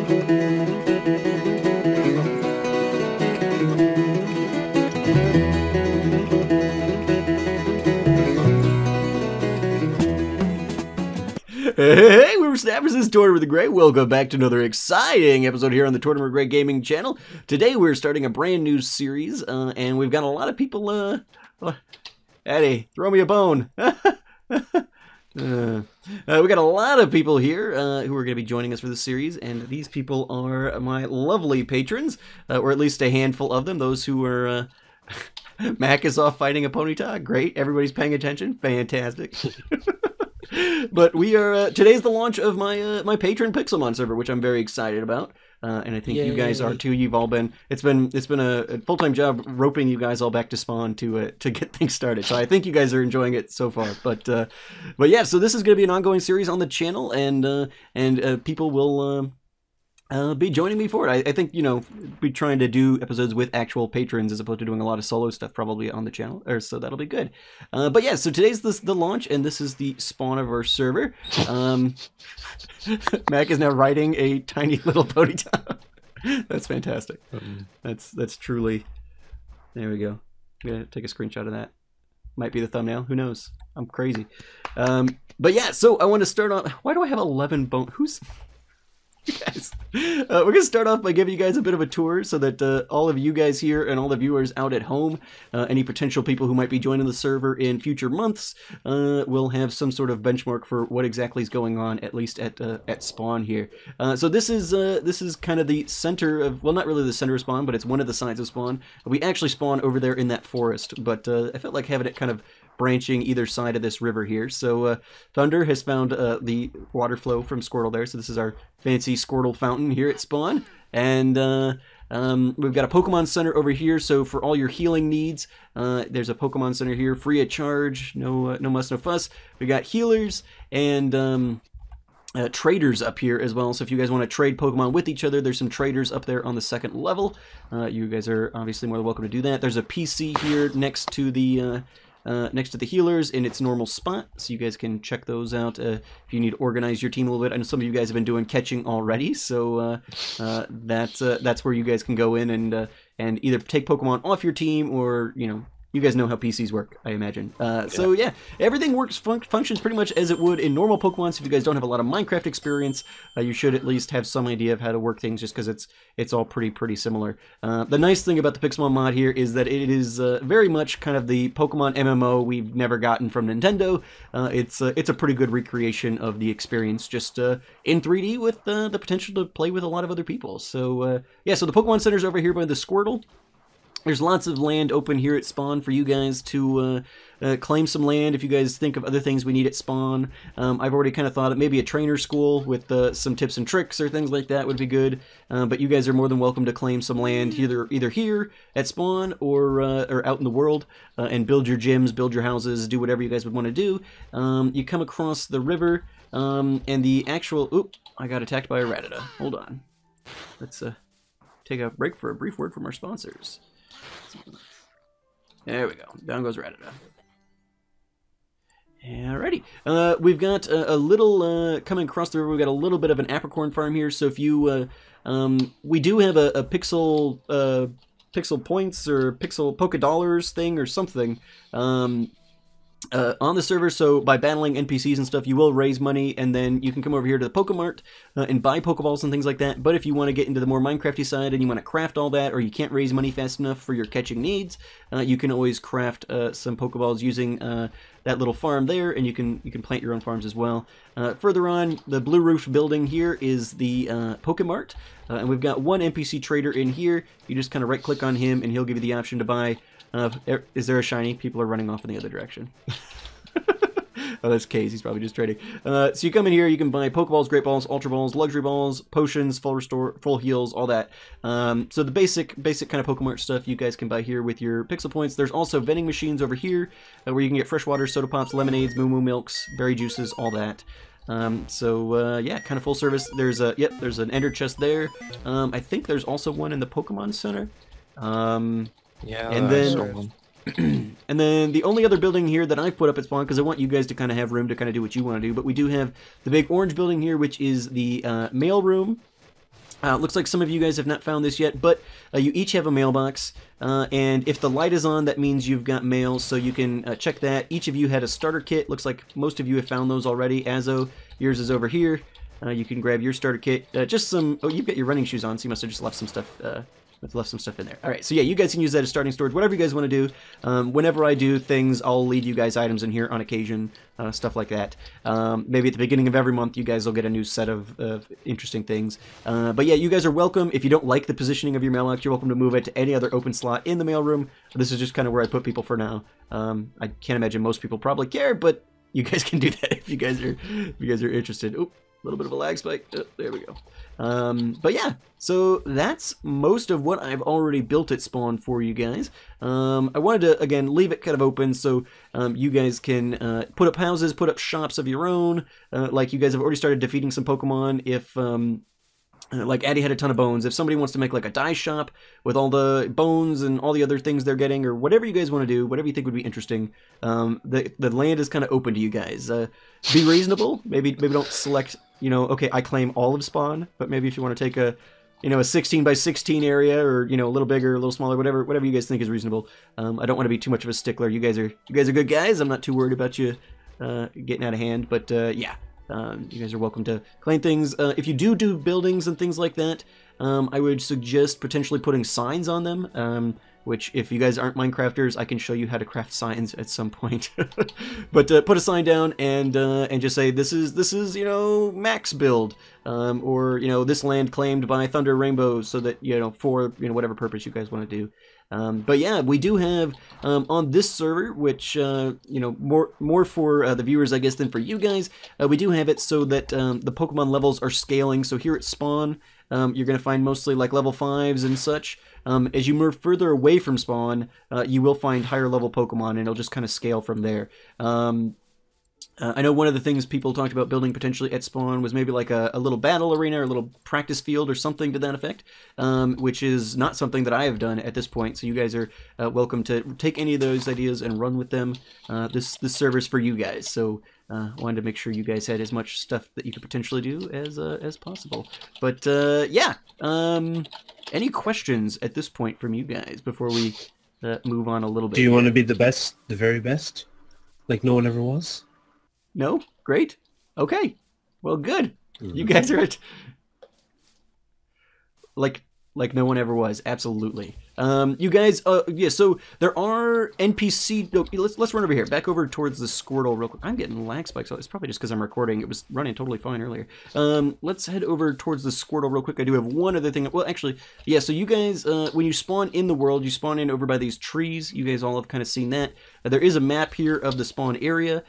Hey, we Snappers, this is Tortimer the Great. Welcome back to another exciting episode here on the Tortimer Great Gaming channel. Today we're starting a brand new series, and we've got a lot of people, Eddie, throw me a bone. We got a lot of people here who are going to be joining us for this series, and these people are my lovely patrons, or at least a handful of them, those who are... Mac is off fighting a ponyta. Great, everybody's paying attention. Fantastic. But we are today's the launch of my my patron Pixelmon server, which I'm very excited about, and I think you guys are too. You've all been it's been a full-time job roping you guys all back to spawn to get things started. So I think you guys are enjoying it so far. But yeah, so this is going to be an ongoing series on the channel, and people will be joining me for it. I think, you know, be trying to do episodes with actual patrons as opposed to doing a lot of solo stuff probably on the channel, so that'll be good. But yeah, so today's the launch, and this is the spawn of our server. Mac is now riding a tiny little ponyta. That's fantastic. That's truly... There we go. I'm gonna take a screenshot of that. Might be the thumbnail. Who knows? I'm crazy. But yeah, so I want to start on... Why do I have 11 bone... Who's... Guys, we're going to start off by giving you guys a bit of a tour so that all of you guys here and all the viewers out at home, any potential people who might be joining the server in future months, will have some sort of benchmark for what exactly is going on, at least at spawn here. So this is kind of the center of, well, not really the center of spawn, but it's one of the sides of spawn. We actually spawn over there in that forest, but I felt like having it kind of branching either side of this river here. So Thunder has found the water flow from Squirtle there. So this is our fancy Squirtle fountain here at spawn. And we've got a Pokemon Center over here. So for all your healing needs, there's a Pokemon Center here, free of charge, no muss, no fuss. We got healers and traders up here as well. So if you guys want to trade Pokemon with each other, there's some traders up there on the second level. You guys are obviously more than welcome to do that. There's a PC here next to the healers in its normal spot, so you guys can check those out if you need to organize your team a little bit. I know some of you guys have been doing catching already, so that's where you guys can go in and either take Pokemon off your team, or, you know, you guys know how PCs work, I imagine. So yeah, everything works functions pretty much as it would in normal Pokemon. So if you guys don't have a lot of Minecraft experience, you should at least have some idea of how to work things, just because it's all pretty similar. The nice thing about the Pixelmon mod here is that it is very much kind of the Pokemon MMO we've never gotten from Nintendo. It's a pretty good recreation of the experience, just in 3D with the potential to play with a lot of other people. So yeah, so the Pokemon Center's over here by the Squirtle. There's lots of land open here at spawn for you guys to claim some land if you guys think of other things we need at spawn. I've already kind of thought of maybe a trainer school with some tips and tricks or things like that would be good. But you guys are more than welcome to claim some land either here at spawn or out in the world, and build your gyms, build your houses, do whatever you guys would want to do. You come across the river, and the actual... Oop, I got attacked by a Rattata. Hold on. Let's take a break for a brief word from our sponsors. There we go. Down goes Rattata. Alrighty. We've got a little coming across the river. We've got a little bit of an apricorn farm here. So if you, we do have a pixel points or pixel polka dollars thing or something. On the server, so by battling NPCs and stuff, you will raise money, and then you can come over here to the Pokemart and buy Pokeballs and things like that. But if you want to get into the more Minecrafty side and you want to craft all that, or you can't raise money fast enough for your catching needs, you can always craft some Pokeballs using that little farm there, and you can plant your own farms as well. Further on, the blue roof building here is the Pokemart, and we've got one NPC trader in here. You just kind of right-click on him, and he'll give you the option to buy. Is there a shiny? People are running off in the other direction. Oh, that's K's. He's probably just trading. So you come in here, you can buy Pokeballs, Great Balls, Ultra Balls, Luxury Balls, Potions, Full Restore, Full Heals, all that. So the basic kind of Pokemart stuff you guys can buy here with your Pixel Points. There's also vending machines over here where you can get fresh water, soda pops, lemonades, Moo Moo Milks, berry juices, all that. Yeah, kind of full service. There's there's an Ender chest there. I think there's also one in the Pokemon Center. Yeah, and then and then the only other building here that I've put up at spawn, because I want you guys to kind of have room to kind of do what you want to do, but we do have the big orange building here, which is the mail room. Looks like some of you guys have not found this yet, but you each have a mailbox, and if the light is on, that means you've got mail, so you can check that. Each of you had a starter kit. Looks like most of you have found those already. Azo, yours is over here. You can grab your starter kit. Just some... Oh, you've got your running shoes on, so you must have just left some stuff... in there. Alright, so yeah, you guys can use that as starting storage, whatever you guys want to do. Whenever I do things, I'll leave you guys items in here on occasion, stuff like that. Maybe at the beginning of every month, you guys will get a new set of interesting things. But yeah, you guys are welcome. If you don't like the positioning of your mailbox, you're welcome to move it to any other open slot in the mailroom. This is just kind of where I put people for now. I can't imagine most people probably care, but you guys can do that if you guys are interested. Oop. A little bit of a lag spike. Oh, there we go. But yeah, so that's most of what I've already built at spawn for you guys. I wanted to, again, leave it kind of open so you guys can put up houses, put up shops of your own. Like you guys have already started defeating some Pokemon. If like Addy had a ton of bones. If somebody wants to make like a dye shop with all the bones and all the other things they're getting, or whatever you guys want to do, whatever you think would be interesting, the land is kind of open to you guys. Be reasonable. Maybe don't select, you know, okay, I claim all of spawn, but maybe if you want to take a, you know, a 16 by 16 area, or, you know, a little bigger, a little smaller, whatever you guys think is reasonable. I don't want to be too much of a stickler. You guys are good guys. I'm not too worried about you getting out of hand, but yeah. You guys are welcome to claim things. If you do buildings and things like that, I would suggest potentially putting signs on them, which if you guys aren't Minecrafters, I can show you how to craft signs at some point. But put a sign down and just say, this is, you know, max build, or, you know, this land claimed by Thunder Rainbow, so that, you know, for, you know, whatever purpose you guys want to do. But yeah, we do have on this server, which you know, more for the viewers, I guess, than for you guys. We do have it so that the Pokemon levels are scaling. So here at spawn, you're going to find mostly like level 5s and such. As you move further away from spawn, you will find higher level Pokemon, and it'll just kind of scale from there. I know one of the things people talked about building potentially at spawn was maybe like a little battle arena or a little practice field or something to that effect, which is not something that I have done at this point, so you guys are welcome to take any of those ideas and run with them. This server's for you guys, so wanted to make sure you guys had as much stuff that you could potentially do as possible. But yeah, any questions at this point from you guys before we move on a little bit? Do you want to be the best, the very best, like no one ever was? No? Great. Okay. Well, good. You guys are like no one ever was. Absolutely. You guys, yeah, so there are NPC... Oh, let's run over here. Back over towards the Squirtle real quick. I'm getting lag spikes. So it's probably just because I'm recording. It was running totally fine earlier. Let's head over towards the Squirtle real quick. I do have one other thing. Well, actually, yeah, so you guys, when you spawn in the world, you spawn in over by these trees. You guys all have kind of seen that. There is a map here of the spawn area.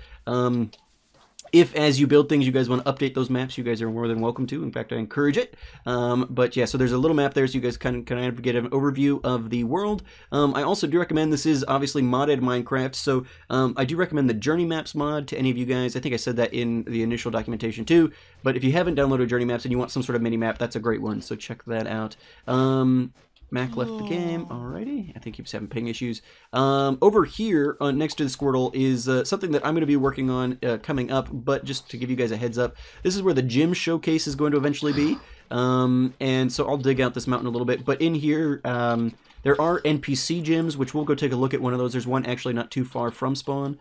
If, as you build things, you guys want to update those maps, you guys are more than welcome to. In fact, I encourage it. But yeah, so there's a little map there, so you guys can kind of get an overview of the world. I also do recommend, this is obviously modded Minecraft, so I do recommend the Journey Maps mod to any of you guys. I think I said that in the initial documentation too. But if you haven't downloaded Journey Maps and you want some sort of mini-map, that's a great one, so check that out. Mac left the game. Alrighty. I think he was having ping issues. Over here, next to the Squirtle, is something that I'm going to be working on coming up, but just to give you guys a heads up, this is where the gym showcase is going to eventually be. And so I'll dig out this mountain a little bit, but in here, there are NPC gyms, which we'll go take a look at one of those. There's one actually not too far from spawn.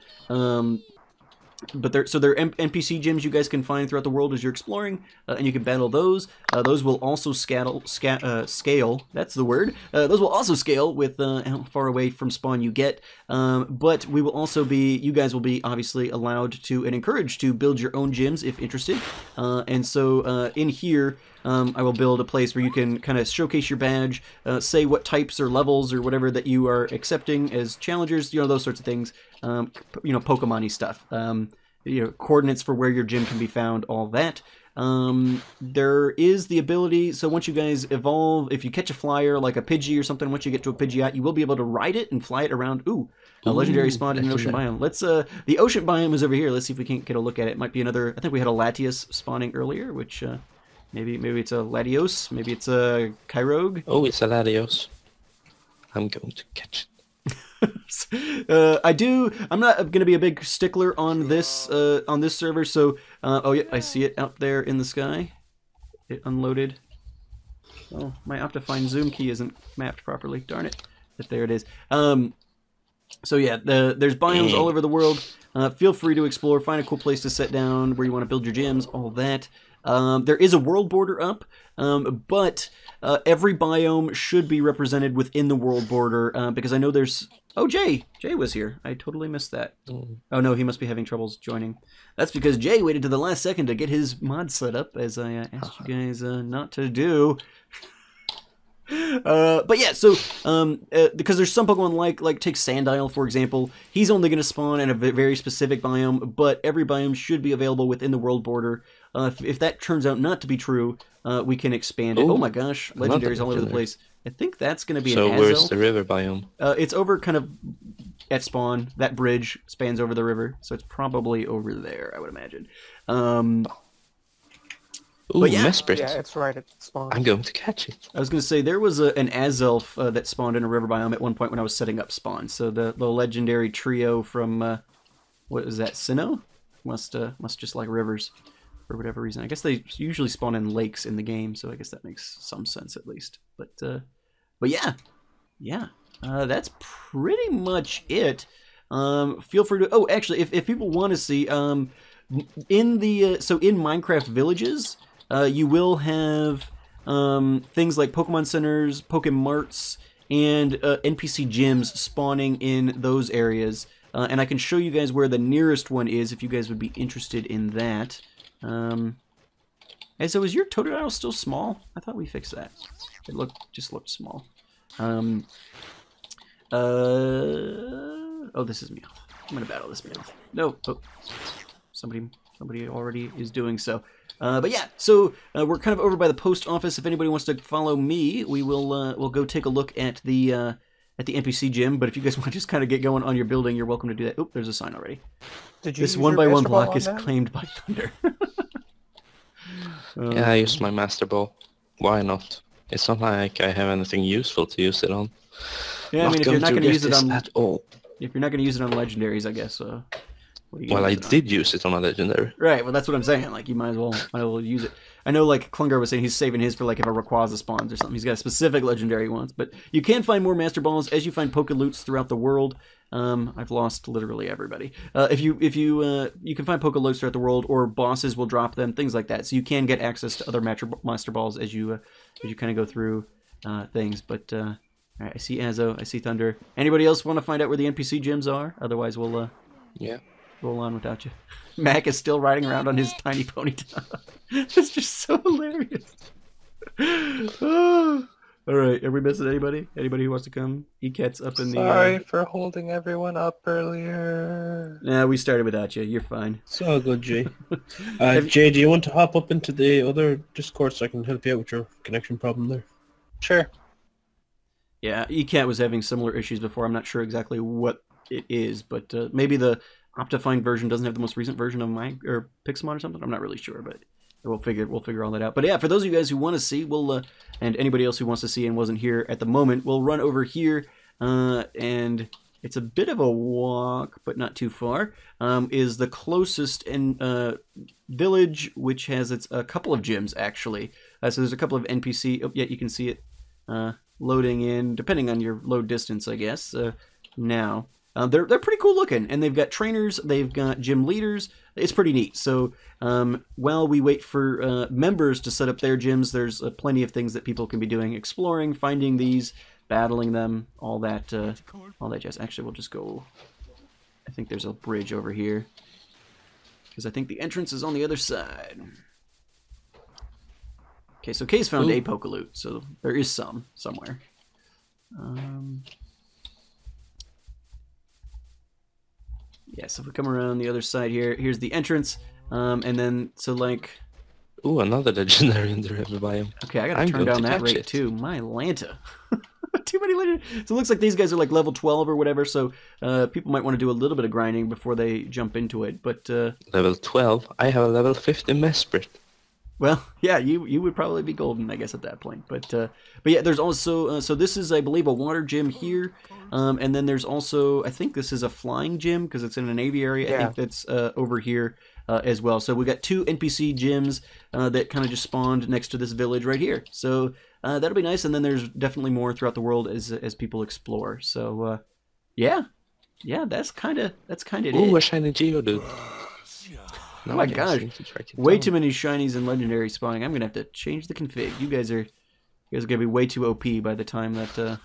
But they're NPC gyms you guys can find throughout the world as you're exploring, and you can battle those. Those will also scale. That's the word. Those will also scale with how far away from spawn you get. But we will also be, you guys will be obviously allowed to and encouraged to build your own gyms if interested. And so in here, I will build a place where you can kind of showcase your badge, say what types or levels or whatever that you are accepting as challengers, you know, those sorts of things, you know, Pokemon-y stuff, you know, coordinates for where your gym can be found, all that. There is the ability, so once you guys evolve, if you catch a flyer like a Pidgey or something, once you get to a Pidgeot, you will be able to ride it and fly it around. Ooh, a legendary spawn in an ocean biome. Let's, the ocean biome is over here. Let's see if we can't get a look at it. It might be another, I think we had a Latias spawning earlier, which, maybe it's a Latios, maybe it's a Kyrogue. Oh, it's a Latios. I'm going to catch it. I'm not going to be a big stickler on this server, so, oh yeah, I see it out there in the sky. It unloaded. Oh, my Optifine zoom key isn't mapped properly. Darn it. But there it is. So yeah, there's biomes all over the world. Feel free to explore, find a cool place to set down where you want to build your gyms, all that. There is a world border up, but every biome should be represented within the world border, because I know there's... Oh, Jay! Jay was here. I totally missed that. Oh no, he must be having troubles joining. That's because Jay waited to the last second to get his mod set up, as I asked you guys not to do. But yeah, so because there's some Pokemon like take Sandile for example, he's only going to spawn in a very specific biome, but every biome should be available within the world border. If that turns out not to be true, we can expand it. Oh my gosh, legendaries all over the place. I think that's going to be an Azelf. So where's the river biome? It's over kind of at spawn. That bridge spans over the river, so it's probably over there, I would imagine. Ooh, but yeah. Mesprit. Yeah, it's right at spawn. I'm going to catch it. I was going to say, there was an Azelf that spawned in a river biome at one point when I was setting up spawn. So the legendary trio from, what is that, Sinnoh? Must just like rivers for whatever reason. I guess they usually spawn in lakes in the game, so I guess that makes some sense at least. But yeah. That's pretty much it. Feel free to... Oh, actually, if people want to see, in the... so in Minecraft Villages... you will have things like Pokemon Centers, Pokemarts, and NPC gyms spawning in those areas. And I can show you guys where the nearest one is if you guys would be interested in that. And so is your Totodile still small? I thought we fixed that. It just looked small. Oh, this is Meowth. I'm going to battle this Meowth. No. Oh. Somebody already is doing so. But yeah, so we're kind of over by the post office. If anybody wants to follow me, we'll go take a look at the NPC gym. But if you guys want to just kind of get going on your building, you're welcome to do that. Oop, there's a sign already. This 1x1 block is claimed by Thunder. Yeah, I used my Master Ball. Why not? It's not like I have anything useful to use it on. Yeah, I mean, if you're not going to use it on at all. If you're not going to use it on legendaries, I guess. Well, I did use it on a legendary. Right, well, that's what I'm saying. Like, you might as well use it. I know, like, Klungar was saying he's saving his for, like, if a Rayquaza spawns or something. He's got a specific legendary he wants. But you can find more Master Balls as you find Pokeloots throughout the world. I've lost literally everybody. You can find Pokeloots throughout the world, or bosses will drop them, things like that. So you can get access to other Master Balls as you kind of go through things. But, all right, I see Azo, I see Thunder. Anybody else want to find out where the NPC gyms are? Otherwise, we'll... yeah. roll on without you. Mac is still riding around on his tiny ponytail. It's just so hilarious. All right, are we missing anybody? Anybody who wants to come? E-Cat's up in the... Sorry for holding everyone up earlier. Nah, we started without you. You're fine. It's all good, Jay. Jay, do you want to hop up into the other Discord so I can help you out with your connection problem there? Sure. Yeah, E-Cat was having similar issues before. I'm not sure exactly what it is, but maybe the Optifine version doesn't have the most recent version of Pixelmon or something. I'm not really sure, but we'll figure all that out. But yeah, for those of you guys who want to see, and anybody else who wants to see and wasn't here at the moment, we'll run over here, and it's a bit of a walk, but not too far. Is the closest village, which has a couple of gyms actually. So there's a couple of NPC. Oh, yeah, you can see it loading in, depending on your load distance, I guess. Now. They're pretty cool looking, and they've got trainers, they've got gym leaders. It's pretty neat. So while we wait for members to set up their gyms, there's plenty of things that people can be doing, exploring, finding these, battling them, all that jazz. Actually, we'll just go. I think there's a bridge over here, because I think the entrance is on the other side. Okay, so Kay's found a Pokeloot, so there is some somewhere. Yeah, so if we come around the other side here, here's the entrance, and then, so like... Ooh, another legendary in the river biome. Okay, I gotta turn down that rate too. My Lanta. Too many legendaries. So it looks like these guys are like level 12 or whatever, so people might want to do a little bit of grinding before they jump into it, but... Level 12? I have a level 50 Mesprit. Well, yeah, you would probably be golden, I guess, at that point. But yeah, there's also so this is, I believe, a water gym here, and then there's also, I think this is a flying gym because it's in an aviary. Yeah. I think that's over here. as well. So we got 2 NPC gyms that kind of just spawned next to this village right here. So that'll be nice, and then there's definitely more throughout the world as people explore. So yeah, that's kind of it. Ooh, a shiny Geodude. Oh my gosh, way too many shinies and legendary spawning. I'm gonna have to change the config. You guys are gonna be way too OP by the time that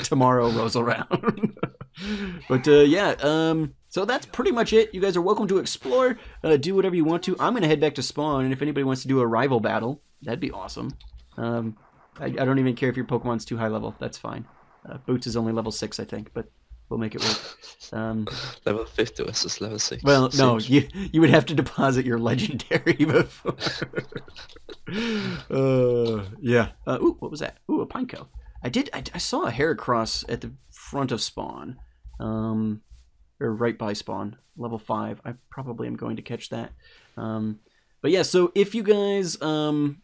tomorrow rolls around. But yeah, so that's pretty much it. You guys are welcome to explore, do whatever you want to. I'm gonna head back to spawn, and if anybody wants to do a rival battle, that'd be awesome. I don't even care if your Pokemon's too high level. That's fine. Boots is only level 6, I think, but we'll make it work. Level 50 versus level 6. Well, no, you would have to deposit your legendary before. Yeah. Ooh, what was that? Ooh, a Pineco. I saw a Heracross at the front of spawn, or right by spawn, level 5. I probably am going to catch that. But yeah, so if you guys, I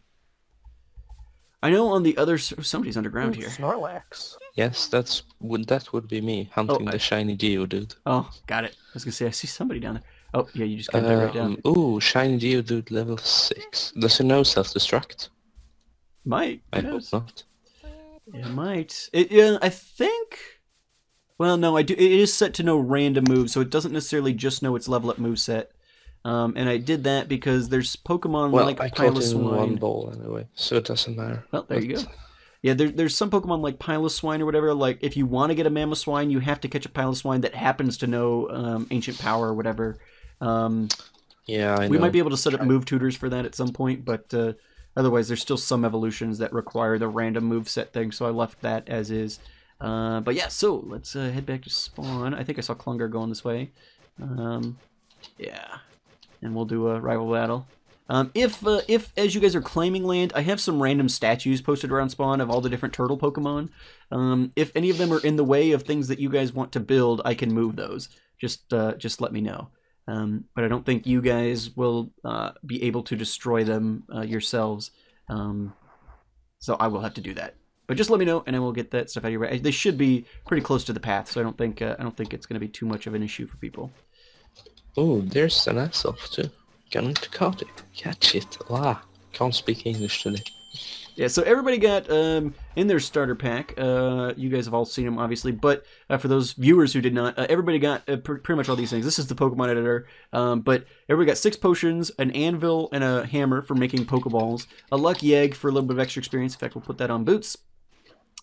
know on the other, somebody's underground here. Snorlax. Yes, that would be me hunting the shiny Geodude. Oh, got it. I was gonna say I see somebody down there. Oh, yeah, you just got there right down. Ooh, shiny Geodude level 6. Does it know self-destruct? Might. I hope not. It might. Yeah, I think. Well, no, I do. It is set to know random moves, so it doesn't necessarily just know its level up moveset. And I did that because there's Pokemon like I caught Piloswine. in one ball anyway, so it doesn't matter. Well, there you go. Yeah, there's some Pokemon like Piloswine or whatever. Like, if you want to get a Mamoswine, you have to catch a Piloswine that happens to know Ancient Power or whatever. Yeah, I know. We might be able to set up move tutors for that at some point, but otherwise there's still some evolutions that require the random move set thing, so I left that as is. But yeah, so let's head back to spawn. I think I saw Klungar going this way. Yeah. And we'll do a rival battle. If as you guys are claiming land, I have some random statues posted around spawn of all the different turtle Pokemon. If any of them are in the way of things that you guys want to build, I can move those. Just let me know. But I don't think you guys will be able to destroy them yourselves. So I will have to do that. But just let me know, and I will get that stuff out of your way. They should be pretty close to the path, so I don't think it's going to be too much of an issue for people. Oh, there's an Azelf too. Going to catch it. Wow, can't speak English today. Yeah, so everybody got in their starter pack. You guys have all seen them, obviously, but for those viewers who did not, everybody got pretty much all these things. This is the Pokemon editor, but everybody got 6 potions, an anvil, and a hammer for making Pokeballs, a lucky egg for a little bit of extra experience. In fact, we'll put that on Boots.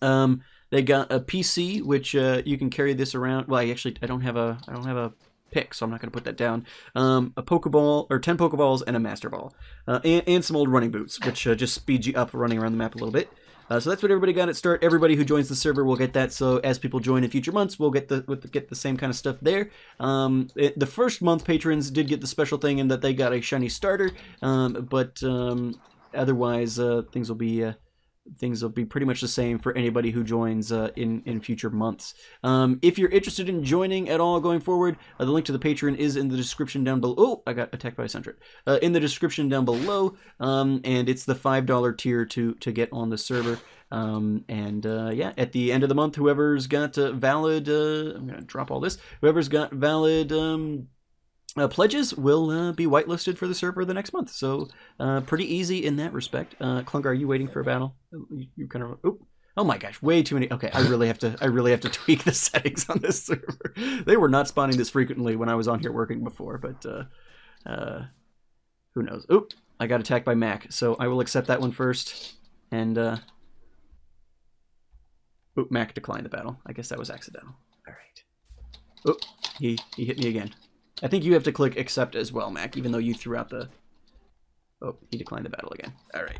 They got a PC, which you can carry this around. Well, I don't have a pick, so I'm not going to put that down. A Pokeball, or 10 Pokeballs, and a Master Ball. And some old running boots, which just speed you up running around the map a little bit. So that's what everybody got at start. Everybody who joins the server will get that, so as people join in future months, we'll get the same kind of stuff there. The first month patrons did get the special thing in that they got a shiny starter, but otherwise things will be pretty much the same for anybody who joins in future months. If you're interested in joining at all going forward, the link to the Patreon is in the description down below. Oh, I got attacked by a Sentret. In the description down below, and it's the $5 tier to get on the server. Yeah, at the end of the month, whoever's got valid, I'm going to drop all this, whoever's got valid pledges will be whitelisted for the server the next month, so pretty easy in that respect. Klungar, are you waiting for a battle? You kind of. Oh my gosh, way too many. Okay, I really have to tweak the settings on this server. They were not spawning this frequently when I was on here working before, but who knows? Oop, I got attacked by Mac, so I will accept that one first. And oop, Mac declined the battle. I guess that was accidental. All right. Oop, he hit me again. I think you have to click accept as well, Mac, even though you threw out the... Oh, he declined the battle again. All right.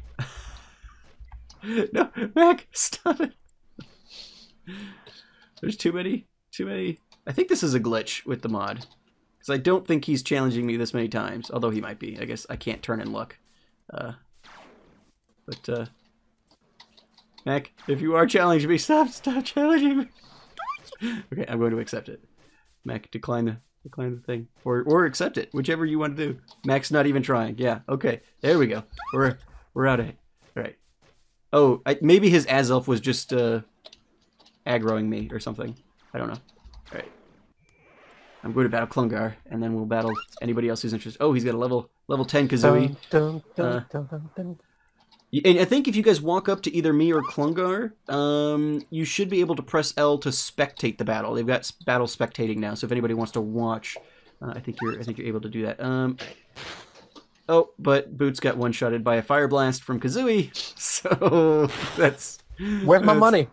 No, Mac, stop it. There's too many. I think this is a glitch with the mod, because I don't think he's challenging me this many times, although he might be. I guess I can't turn in luck. Mac, if you are challenging me, stop challenging me. Okay, I'm going to accept it. Mac, decline the thing, or accept it, whichever you want to do. Mac's not even trying. Yeah, okay, there we go. We're out of it. All right. Oh, maybe his Azelf was just aggroing me or something. I don't know. All right. I'm going to battle Klungar, and then we'll battle anybody else who's interested. Oh, he's got a level 10 Kazooie. And I think if you guys walk up to either me or Klungar, you should be able to press L to spectate the battle. They've got battle spectating now, so if anybody wants to watch, I think you're able to do that. Oh, but Boots got one-shotted by a fire blast from Kazooie, so that's... Where's my money?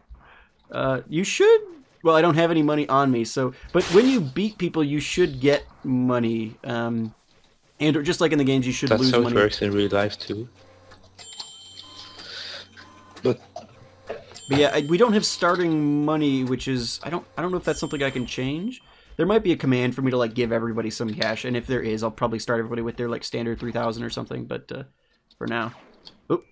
You should... Well, I don't have any money on me, so... But when you beat people, you should get money. And just like in the games, you should lose money. That's how it works in real life, too. But yeah, we don't have starting money, which is... I don't know if that's something I can change. There might be a command for me to, like, give everybody some cash, and if there is, I'll probably start everybody with their, like, standard 3,000 or something, but for now... Oop,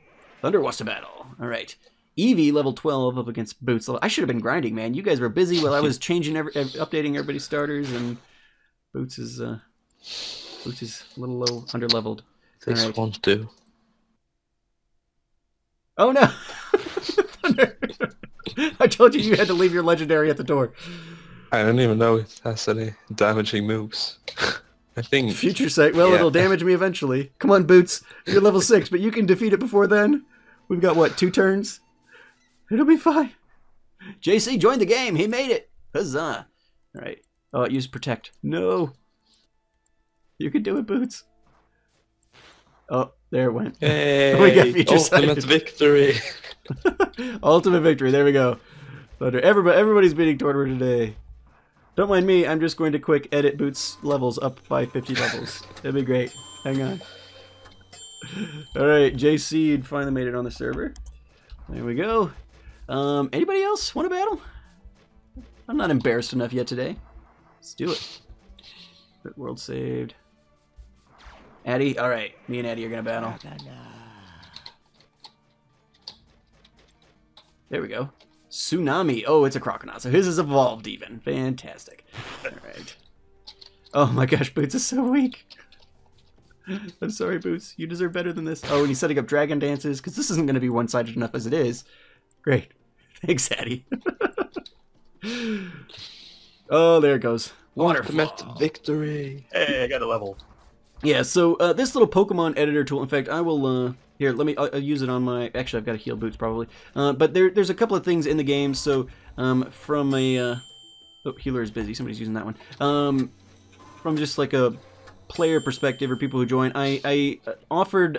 Thunder wants to battle. All right. Eevee, level 12, up against Boots. I should have been grinding, man. You guys were busy while I was updating everybody's starters, and Boots is a little low, under-leveled. this right. won't do. Oh, no! Thunder! I told you had to leave your legendary at the door. I don't even know if it has any damaging moves. I think... Future sight. Well, it'll damage me eventually. Come on, Boots. You're level 6, but you can defeat it before then. We've got, what, 2 turns? It'll be fine. JC joined the game. He made it. Huzzah. All right. Oh, use Protect. No. You can do it, Boots. Oh, there it went. Hey, we got future ultimate sight. victory. Ultimate victory. There we go. Everybody's beating Tortimer today. Don't mind me. I'm just going to quick edit Boots' levels up by 50 levels. That'd be great. Hang on. All right, JC finally made it on the server. There we go. Anybody else want to battle? I'm not embarrassed enough yet today. Let's do it. World saved. Addy, all right. Me and Addy are gonna battle. There we go. Tsunami. Oh, it's a crocodile. So his is evolved even. Fantastic. All right. Oh my gosh, Boots is so weak. I'm sorry, Boots. You deserve better than this. Oh, and he's setting up dragon dances, because this isn't going to be one-sided enough as it is. Great. Thanks, Addy. Oh, there it goes. Waterfall. Ultimate victory. Hey, I got a level. Yeah, so this little Pokemon editor tool, in fact, I will... Here, I'll use it on my... Actually, I've got to heal Boots, probably. But there's a couple of things in the game, so from a... Oh, healer is busy. Somebody's using that one. From just like a player perspective or people who join, I offered,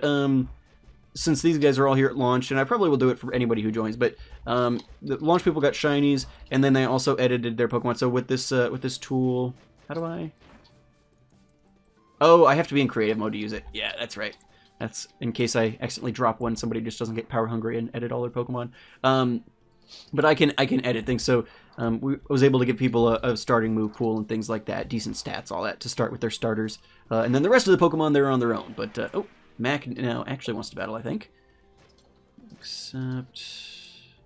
since these guys are all here at launch, and I probably will do it for anybody who joins, but the launch people got shinies, and then they also edited their Pokemon. So with this tool... How do I... Oh, I have to be in creative mode to use it. Yeah, that's right. That's in case I accidentally drop one, somebody just doesn't get power hungry and edit all their Pokemon. But I can edit things, so I was able to give people a starting move pool and things like that, decent stats, all that, to start with their starters. And then the rest of the Pokemon, they're on their own. But, oh, Mac now actually wants to battle, I think. Accept...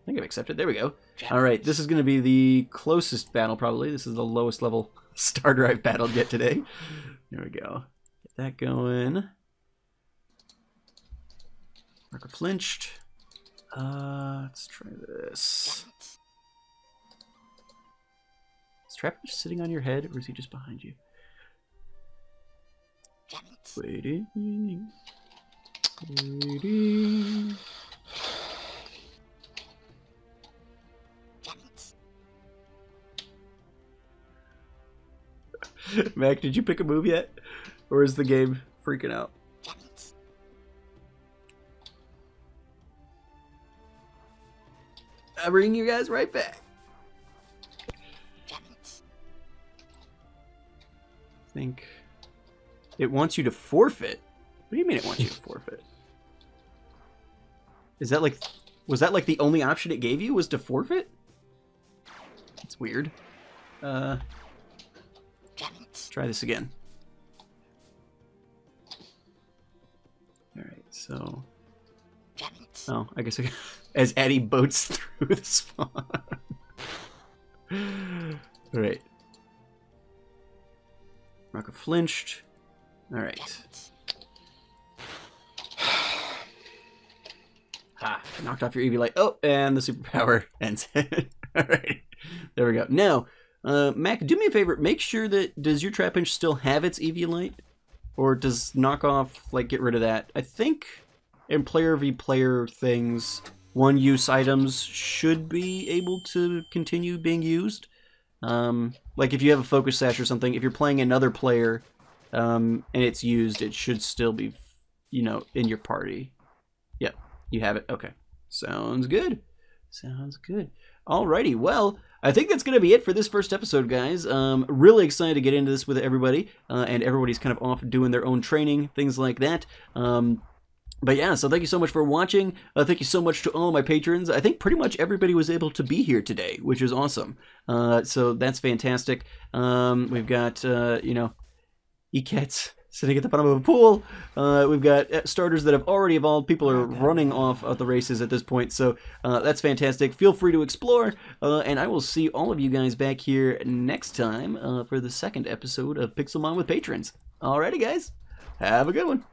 I think I've accepted. There we go. All right, this is going to be the closest battle, probably. This is the lowest level starter I've battled yet today. There we go. Get that going. Marker flinched. Let's try this. Is Trapper just sitting on your head, or is he just behind you? Waiting. Waiting. Mac, did you pick a move yet? Or is the game freaking out? I'll bring you guys right back. I think it wants you to forfeit. What do you mean it wants you to forfeit? Is that like... Was that like the only option it gave you was to forfeit? It's weird. Let's try this again. Alright, so... Oh, I guess I... As Addy boats through the spawn. Alright. Rocker flinched. Alright. Ha! Knocked off your Eevee light. Oh, and the superpower ends it. Alright. There we go. Now, Mac, do me a favor. Make sure that, does your trap bench still have its EV light? Or does knockoff, like, get rid of that? I think in player v player things, one-use items should be able to continue being used. Like if you have a focus sash or something, if you're playing another player and it's used, it should still be, you know, in your party. Yep, you have it. Okay, sounds good. Sounds good. Alrighty, well, I think that's going to be it for this first episode, guys. Really excited to get into this with everybody, and everybody's kind of off doing their own training, things like that. But yeah, so thank you so much for watching. Thank you so much to all my patrons. I think pretty much everybody was able to be here today, which is awesome. So that's fantastic. We've got, you know, Ekets sitting at the bottom of a pool. We've got starters that have already evolved. People are running off of the races at this point, so that's fantastic. Feel free to explore, and I will see all of you guys back here next time for the second episode of Pixelmon with Patrons. Alrighty, guys. Have a good one.